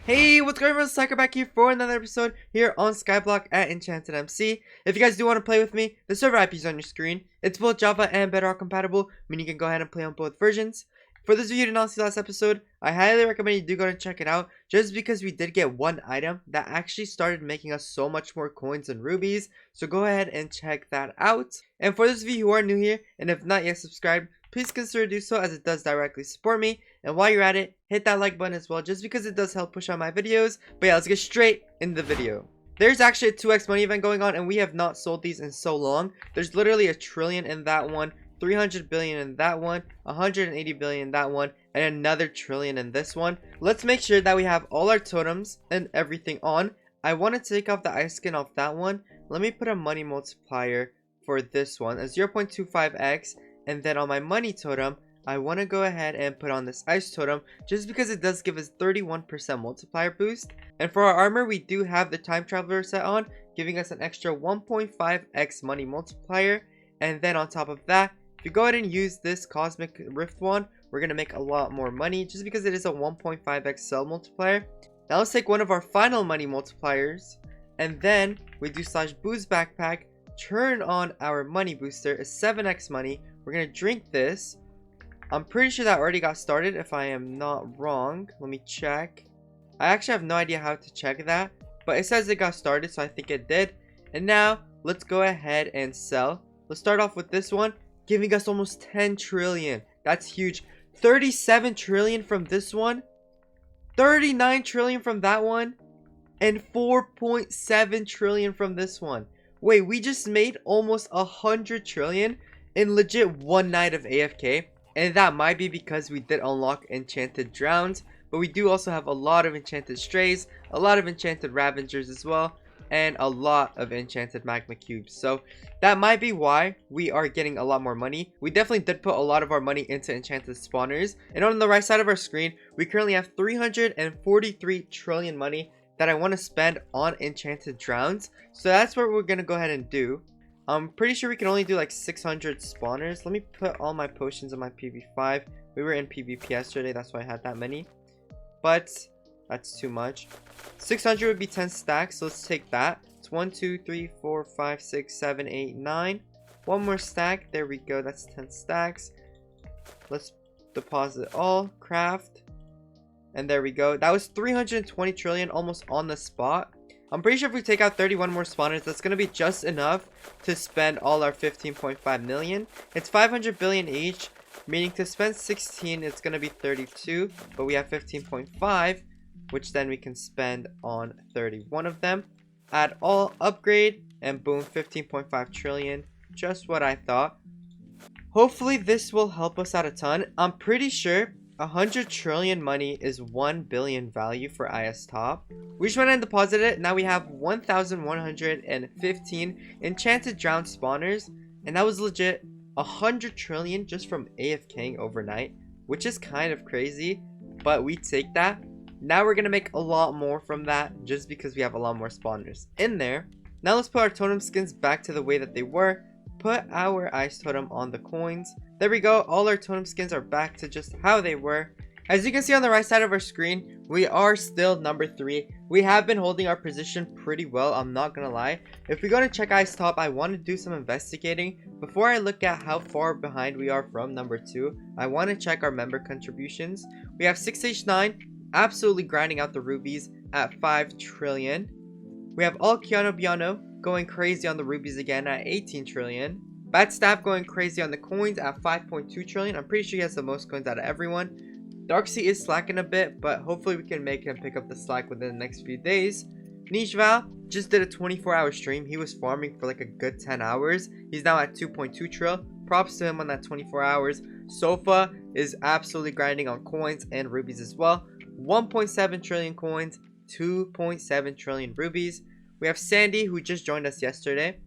Hey, what's going on? Sucker back here for another episode here on SKYBLOCK at EnchantedMC. If you guys do want to play with me, the server IP is on your screen. It's both Java and Bedrock compatible, meaning you can go ahead and play on both versions. For those of you who did not see last episode, I highly recommend you do go and check it out, just because we did get one item that actually started making us so much more coins and rubies. So go ahead and check that out. And for those of you who are new here and have not yet subscribed, please consider do so, as it does directly support me. And while you're at it, hit that like button as well, just because it does help push out my videos. But yeah, let's get straight in the video. There's actually a 2x money event going on, and we have not sold these in so long. There's literally a trillion in that one, 300 billion in that one, 180 billion in that one, and another trillion in this one. Let's make sure that we have all our totems and everything on. I want to take off the ice skin off that one. Let me put a money multiplier for this one, a 0.25x. And then on my money totem, I want to go ahead and put on this ice totem, just because it does give us 31% multiplier boost. And for our armor, we do have the time traveler set on, giving us an extra 1.5x money multiplier. And then on top of that, if you go ahead and use this cosmic rift wand, we're going to make a lot more money, just because it is a 1.5x cell multiplier. Now let's take one of our final money multipliers, and then we do /boost backpack, turn on our money booster, a 7x money. We're going to drink this. I'm pretty sure that already got started, if I am not wrong. Let me check. I actually have no idea how to check that, but it says it got started, so I think it did. And now let's go ahead and sell. Let's start off with this one, giving us almost 10 trillion. That's huge. 37 trillion from this one, 39 trillion from that one, and 4.7 trillion from this one. Wait, we just made almost 100 trillion in legit one night of AFK. And that might be because we did unlock enchanted drowns, but we do also have a lot of enchanted strays, a lot of enchanted ravengers as well, and a lot of enchanted magma cubes. So that might be why we are getting a lot more money. We definitely did put a lot of our money into enchanted spawners. And on the right side of our screen, we currently have 343 trillion money that I want to spend on enchanted drowns. So that's what we're going to go ahead and do. I'm pretty sure we can only do like 600 spawners. Let me put all my potions in my PV5. We were in PvP yesterday, that's why I had that many. But that's too much. 600 would be 10 stacks, so let's take that. It's 1, 2, 3, 4, 5, 6, 7, 8, 9. One more stack. There we go. That's 10 stacks. Let's deposit all. Craft. And there we go. That was 320 trillion almost on the spot. I'm pretty sure if we take out 31 more spawners, that's going to be just enough to spend all our 15.5 million. It's 500 billion each, meaning to spend 16, it's going to be 32. But we have 15.5, which then we can spend on 31 of them. Add all, upgrade, and boom, 15.5 trillion. Just what I thought. Hopefully this will help us out a ton. I'm pretty sure 100 trillion money is 1 billion value for IS top. We just went and deposited it. Now we have 1,115 enchanted drown spawners, and that was legit 100 trillion just from AFKing overnight, which is kind of crazy, but we take that. Now we're gonna make a lot more from that, just because we have a lot more spawners in there. Now let's put our totem skins back to the way that they were. Put our ice totem on the coins. There we go. All our totem skins are back to just how they were. As you can see on the right side of our screen, we are still number 3. We have been holding our position pretty well, I'm not gonna lie. If we go to check ice top, I want to do some investigating. Before I look at how far behind we are from number 2, I want to check our member contributions. We have 6H9 absolutely grinding out the rubies at 5 trillion. We have all Keanu Biano going crazy on the rubies again at 18 trillion. Bad Staff going crazy on the coins at 5.2 trillion. I'm pretty sure he has the most coins out of everyone. Darksea is slacking a bit, but hopefully we can make him pick up the slack within the next few days. Niche Val just did a 24-hour stream. He was farming for like a good 10 hours. He's now at 2.2 trill. Props to him on that 24 hours. Sofa is absolutely grinding on coins and rubies as well. 1.7 trillion coins, 2.7 trillion rubies. We have Sandy, who just joined us yesterday.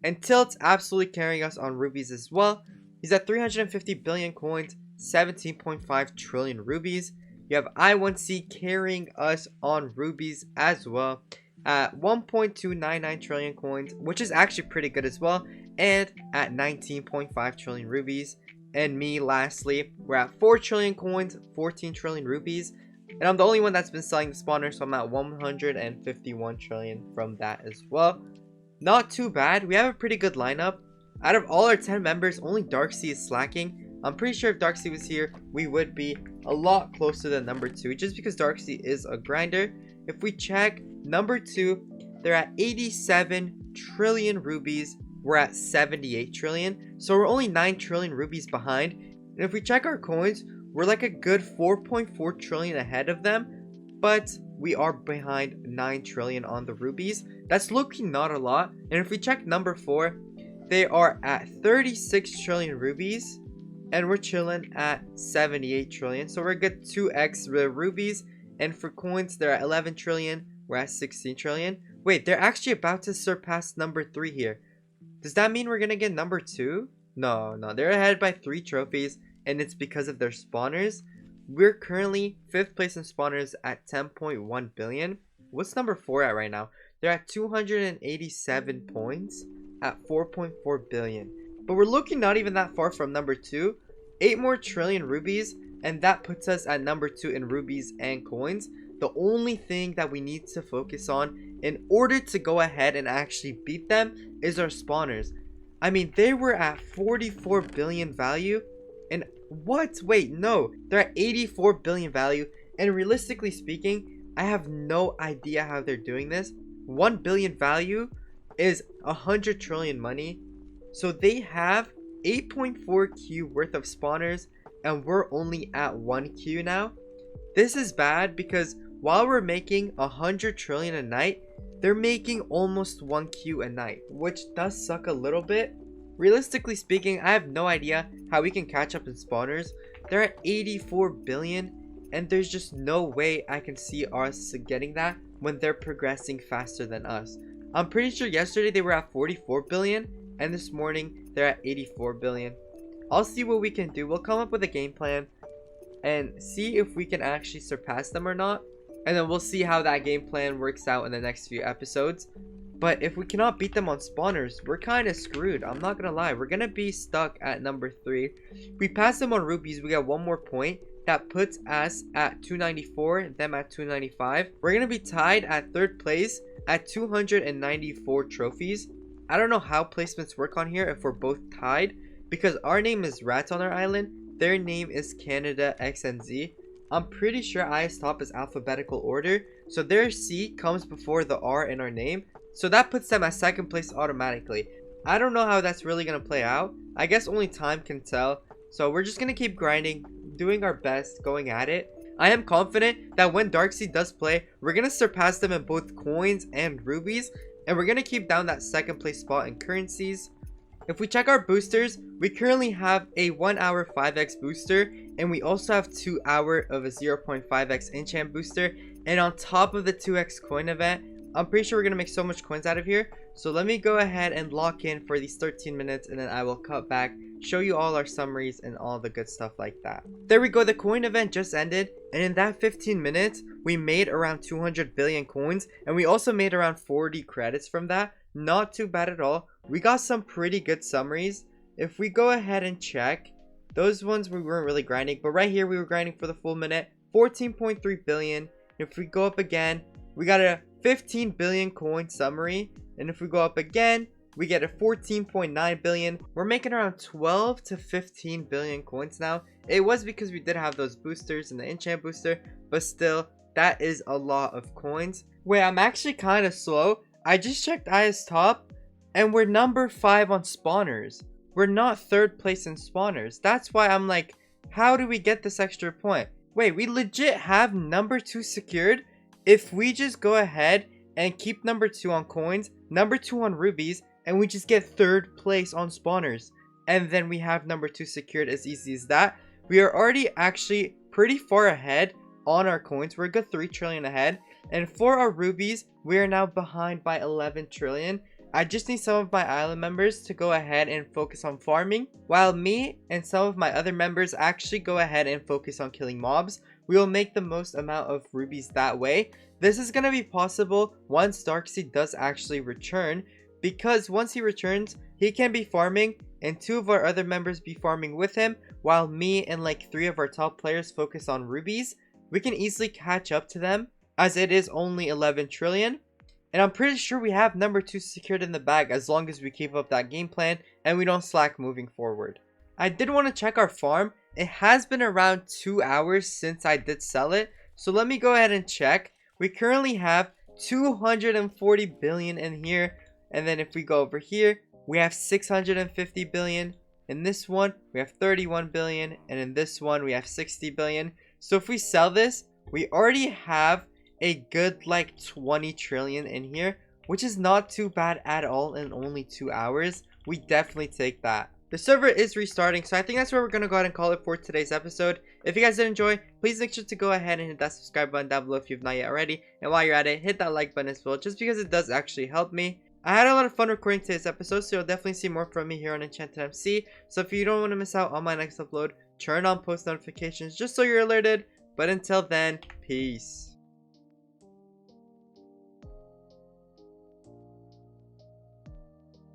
And Tilt's absolutely carrying us on rubies as well. He's at 350 billion coins, 17.5 trillion rubies. You have I1C carrying us on rubies as well at 1.299 trillion coins, which is actually pretty good as well, and at 19.5 trillion rubies. And me, lastly, we're at 4 trillion coins, 14 trillion rupees. And I'm the only one that's been selling the spawner, so I'm at 151 trillion from that as well. Not too bad. We have a pretty good lineup. Out of all our 10 members, only Darksea is slacking. I'm pretty sure if Darksea was here, we would be a lot closer than number 2, just because Darksea is a grinder. If we check number 2, they're at 87 trillion rubies. We're at 78 trillion. So we're only 9 trillion rubies behind. And if we check our coins, we're like a good 4.4 trillion ahead of them. But we are behind 9 trillion on the rubies. That's looking not a lot. And if we check number 4, they are at 36 trillion rubies. And we're chilling at 78 trillion. So we're a good 2x the rubies. And for coins, they're at 11 trillion. We're at 16 trillion. Wait, they're actually about to surpass number 3 here. Does that mean we're going to get number 2? No. They're ahead by 3 trophies. And it's because of their spawners. We're currently 5th place in spawners at 10.1 billion. What's number 4 at right now? They're at 287 points at 4.4 billion. But we're looking not even that far from number 2. 8 more trillion rubies, and that puts us at number 2 in rubies and coins. The only thing that we need to focus on in order to go ahead and actually beat them is our spawners. I mean, they were at 44 billion value. And what? Wait, no. They're at 84 billion value. And realistically speaking, I have no idea how they're doing this. 1 billion value is 100 trillion money. So they have 8.4 Q worth of spawners, and we're only at 1 Q now. This is bad because while we're making 100 trillion a night, they're making almost 1 Q a night, which does suck a little bit. Realistically speaking, I have no idea how we can catch up in spawners. They're at 84 billion, and there's just no way I can see us getting that when they're progressing faster than us. I'm pretty sure yesterday they were at 44 billion. And this morning, they're at 84 billion. I'll see what we can do. We'll come up with a game plan and see if we can actually surpass them or not. And then we'll see how that game plan works out in the next few episodes. But if we cannot beat them on spawners, we're kind of screwed. I'm not going to lie. We're going to be stuck at number 3. If we pass them on rubies, we get 1 more point. That puts us at 294, them at 295. We're going to be tied at 3rd place at 294 trophies. I don't know how placements work on here if we're both tied, because our name is Rats on our island, their name is Canada XNZ. I'm pretty sure IS top is alphabetical order, so their C comes before the R in our name, so that puts them at 2nd place automatically. I don't know how that's really going to play out. I guess only time can tell, so we're just going to keep grinding, doing our best, going at it. I am confident that when Darksea does play, we're going to surpass them in both coins and rubies. And we're going to keep down that 2nd place spot in currencies. If we check our boosters, we currently have a 1 hour 5x booster. And we also have 2 hour of a 0.5x enchant booster. And on top of the 2x coin event, I'm pretty sure we're going to make so much coins out of here. So let me go ahead and lock in for these 13 minutes. And then I will cut back, show you all our summaries and all the good stuff like that. There we go. The coin event just ended. And in that 15 minutes, we made around 200 billion coins. And we also made around 40 credits from that. Not too bad at all. We got some pretty good summaries. If we go ahead and check, those ones we weren't really grinding. But right here, we were grinding for the full minute. 14.3 billion. If we go up again, we got a 15 billion coin summary. And if we go up again, we get a 14.9 billion. We're making around 12 to 15 billion coins now. It was because we did have those boosters and the enchant booster, but still, that is a lot of coins. Wait, I'm actually kind of slow. I just checked IS top, and we're number 5 on spawners. We're not 3rd place in spawners. That's why I'm like, how do we get this extra point? Wait, we legit have number 2 secured. If we just go ahead and keep number 2 on coins, number 2 on rubies, and we just get 3rd place on spawners, and then we have number 2 secured, as easy as that. We are already actually pretty far ahead on our coins. We're a good 3 trillion ahead, and for our rubies, we are now behind by 11 trillion. I just need some of my island members to go ahead and focus on farming, while me and some of my other members actually go ahead and focus on killing mobs. We will make the most amount of rubies that way. This is going to be possible once Darksea does actually return, because once he returns, he can be farming and 2 of our other members be farming with him, while me and like 3 of our top players focus on rubies. we can easily catch up to them, as it is only 11 trillion. And I'm pretty sure we have number 2 secured in the bag as long as we keep up that game plan and we don't slack moving forward. I did want to check our farm. It has been around 2 hours since I did sell it. So let me go ahead and check. We currently have 240 billion in here. And then if we go over here, we have 650 billion. In this one, we have 31 billion. And in this one, we have 60 billion. So if we sell this, we already have a good like 20 trillion in here, which is not too bad at all in only 2 hours. We definitely take that. The server is restarting, so I think that's where we're going to go ahead and call it for today's episode. If you guys did enjoy, please make sure to go ahead and hit that subscribe button down below if you've not yet already. And while you're at it, hit that like button as well, just because it does actually help me. I had a lot of fun recording today's episode, so you'll definitely see more from me here on EnchantedMC. So if you don't want to miss out on my next upload, turn on post notifications just so you're alerted. But until then, peace.